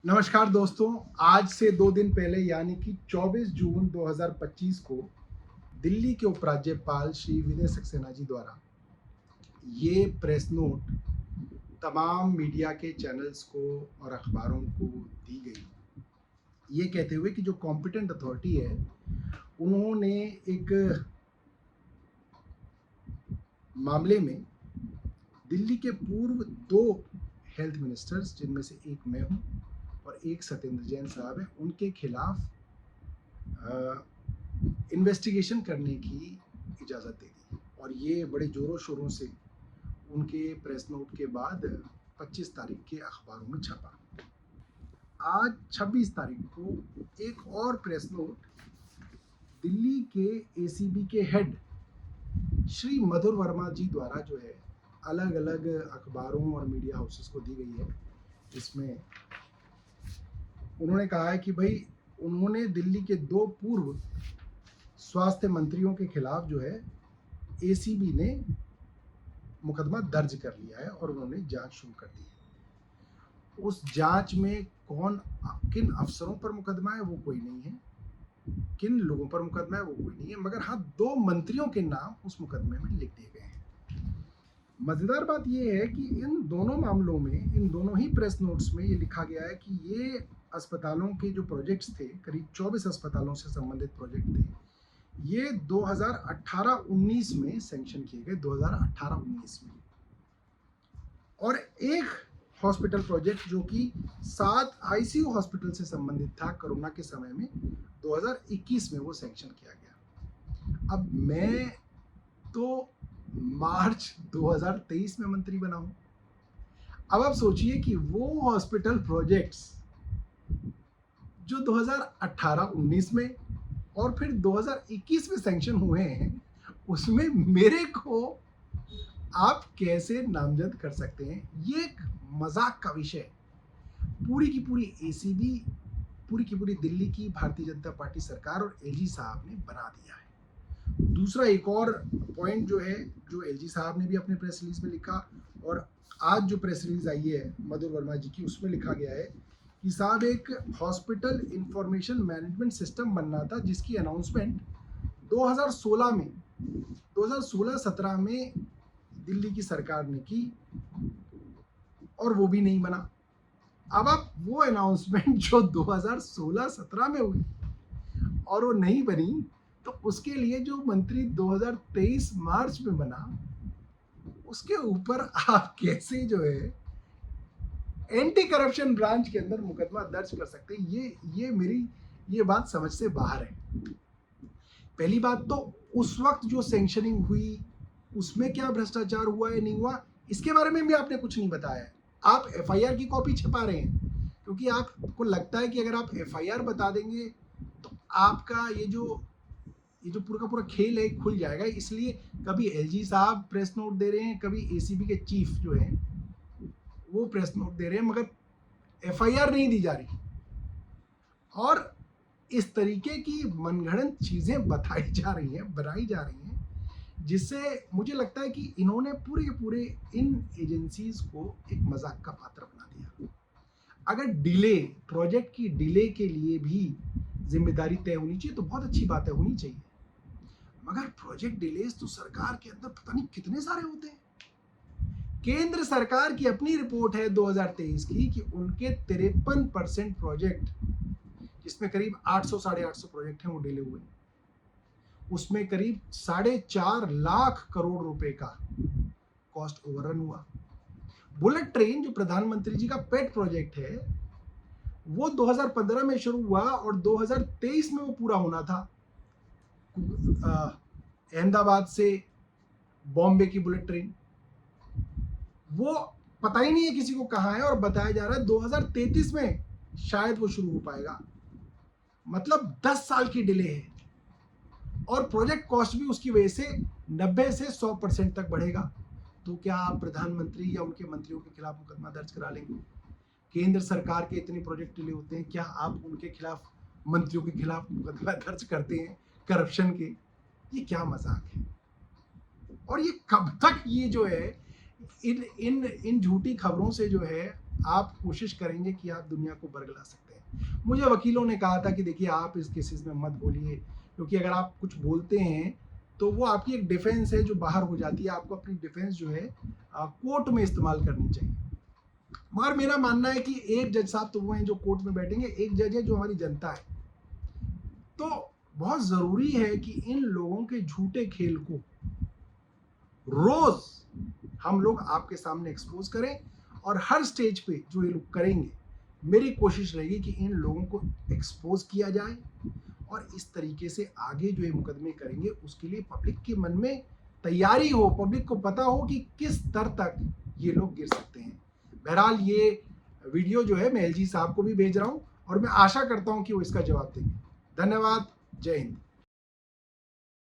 नमस्कार दोस्तों। आज से 2 दिन पहले यानी कि 24 जून 2025 को दिल्ली के उपराज्यपाल श्री विनय सक्सेना जी द्वारा ये प्रेस नोट तमाम मीडिया के चैनल्स को और अखबारों को दी गई, ये कहते हुए कि जो कॉम्पिटेंट अथॉरिटी है उन्होंने एक मामले में दिल्ली के पूर्व 2 हेल्थ मिनिस्टर्स, जिनमें से एक मैं हूँ और एक सत्येंद्र जैन साहब हैं, उनके खिलाफ इन्वेस्टिगेशन करने की इजाज़त दे दी। और ये बड़े ज़ोरों शोरों से उनके प्रेस नोट के बाद 25 तारीख के अखबारों में छपा। आज 26 तारीख को एक और प्रेस नोट दिल्ली के एसीबी के हेड श्री मधुर वर्मा जी द्वारा जो है अलग अलग अखबारों और मीडिया हाउसेस को दी गई है। इसमें उन्होंने कहा है कि भाई उन्होंने दिल्ली के 2 पूर्व स्वास्थ्य मंत्रियों के खिलाफ जो है एसीबी ने मुकदमा दर्ज कर लिया है और उन्होंने जांच शुरू कर दी है। उस जांच में किन अफसरों पर मुकदमा है वो कोई नहीं है, किन लोगों पर मुकदमा है वो कोई नहीं है, मगर हाँ 2 मंत्रियों के नाम उस मुकदमे में लिख दिए गए हैं। मजेदार बात यह है कि इन दोनों मामलों में, इन दोनों ही प्रेस नोट्स में ये लिखा गया है कि ये अस्पतालों के जो प्रोजेक्ट्स थे, करीब 24 अस्पतालों से संबंधित प्रोजेक्ट थे, ये 2018-19 में सैंक्शन किए गए, 2018-19 में। और एक हॉस्पिटल प्रोजेक्ट जो कि 7 आईसीयू हॉस्पिटल से संबंधित था कोरोना के समय में, 2021 में वो सैंक्शन किया गया। अब मैं तो मार्च 2023 में मंत्री बना हूं। अब आप सोचिए कि वो हॉस्पिटल प्रोजेक्ट्स जो 2018-19 में और फिर 2021 में सैंक्शन हुए हैं, उसमें मेरे को आप कैसे नामजद कर सकते हैं? ये एक मजाक का विषय पूरी की पूरी एसीबी, पूरी की पूरी दिल्ली की भारतीय जनता पार्टी सरकार और एलजी साहब ने बना दिया है। दूसरा एक और पॉइंट जो है, जो एलजी साहब ने भी अपने प्रेस रिलीज में लिखा और आज जो प्रेस रिलीज आई है मधुर वर्मा जी की, उसमें लिखा गया है कि साहब एक हॉस्पिटल इंफॉर्मेशन मैनेजमेंट सिस्टम बनना था, जिसकी अनाउंसमेंट 2016-17 में दिल्ली की सरकार ने की और वो भी नहीं बना। अब आप वो अनाउंसमेंट जो 2016-17 में हुई और वो नहीं बनी, तो उसके लिए जो मंत्री 2023 मार्च में बना, उसके ऊपर आप कैसे जो है एंटी करप्शन ब्रांच के अंदर मुकदमा दर्ज कर सकते हैं? ये मेरी ये बात समझ से बाहर है। पहली बात तो उस वक्त जो सैंक्शनिंग हुई उसमें क्या भ्रष्टाचार हुआ या नहीं हुआ, इसके बारे में भी आपने कुछ नहीं बताया। आप एफआईआर की कॉपी छपा रहे हैं क्योंकि आपको लगता है कि अगर आप एफआईआर बता देंगे तो आपका ये जो पूरा का पूरा खेल है खुल जाएगा। इसलिए कभी एलजी साहब प्रेस नोट दे रहे हैं, कभी एसीबी के चीफ जो है वो प्रेस नोट दे रहे हैं, मगर एफआईआर नहीं दी जा रही। और इस तरीके की मनगढ़ंत चीजें बताई जा रही हैं, बनाई जा रही हैं, जिससे मुझे लगता है कि इन्होंने पूरे के पूरे इन एजेंसीज को एक मजाक का पात्र बना दिया। अगर डिले, प्रोजेक्ट की डिले के लिए भी जिम्मेदारी तय होनी चाहिए तो बहुत अच्छी बात है, होनी चाहिए, मगर प्रोजेक्ट डिलेज तो सरकार के अंदर पता नहीं कितने सारे होते हैं। केंद्र सरकार की अपनी रिपोर्ट है 2023 की कि उनके 53% प्रोजेक्ट, जिसमें करीब 800-850 प्रोजेक्ट हैं, वो डिले हुए। उसमें करीब 4.5 लाख करोड़ रुपए का कॉस्ट ओवररन हुआ। बुलेट ट्रेन जो प्रधानमंत्री जी का पेट प्रोजेक्ट है, वो 2015 में शुरू हुआ और 2023 में वो पूरा होना था। अहमदाबाद से बॉम्बे की बुलेट ट्रेन, वो पता ही नहीं है किसी को कहाँ है और बताया जा रहा है 2033 में शायद वो शुरू हो पाएगा। मतलब 10 साल की डिले है और प्रोजेक्ट कॉस्ट भी उसकी वजह से 90 से 100% तक बढ़ेगा। तो क्या आप प्रधानमंत्री या उनके मंत्रियों के खिलाफ मुकदमा दर्ज करा लेंगे? केंद्र सरकार के इतने प्रोजेक्ट डिले होते हैं, क्या आप उनके खिलाफ, मंत्रियों के खिलाफ मुकदमा दर्ज करते हैं करप्शन के? ये क्या मजाक है? और ये कब तक ये जो है इन इन इन झूठी खबरों से जो है आप कोशिश करेंगे कि आप दुनिया को बरगला सकते हैं। मुझे वकीलों ने कहा था कि देखिए आप इस केसेस में मत बोलिए, क्योंकि अगर आप कुछ बोलते हैं तो वो आपकी एक डिफेंस है जो बाहर हो जाती है। आपको अपनी डिफेंस जो है कोर्ट में इस्तेमाल करनी चाहिए। मगर मेरा मानना है कि एक जज साहब तो वो हैं जो कोर्ट में बैठेंगे, एक जज है जो हमारी जनता है। तो बहुत जरूरी है कि इन लोगों के झूठे खेल को रोज हम लोग आपके सामने एक्सपोज करें, और हर स्टेज पे जो ये लोग करेंगे, मेरी कोशिश रहेगी कि इन लोगों को एक्सपोज किया जाए, और इस तरीके से आगे जो ये मुकदमे करेंगे उसके लिए पब्लिक के मन में तैयारी हो, पब्लिक को पता हो कि किस स्तर तक ये लोग गिर सकते हैं। बहरहाल ये वीडियो जो है मैं एलजी साहब को भी भेज रहा हूं, और मैं आशा करता हूं कि वो इसका जवाब देंगे। धन्यवाद। जय हिंद।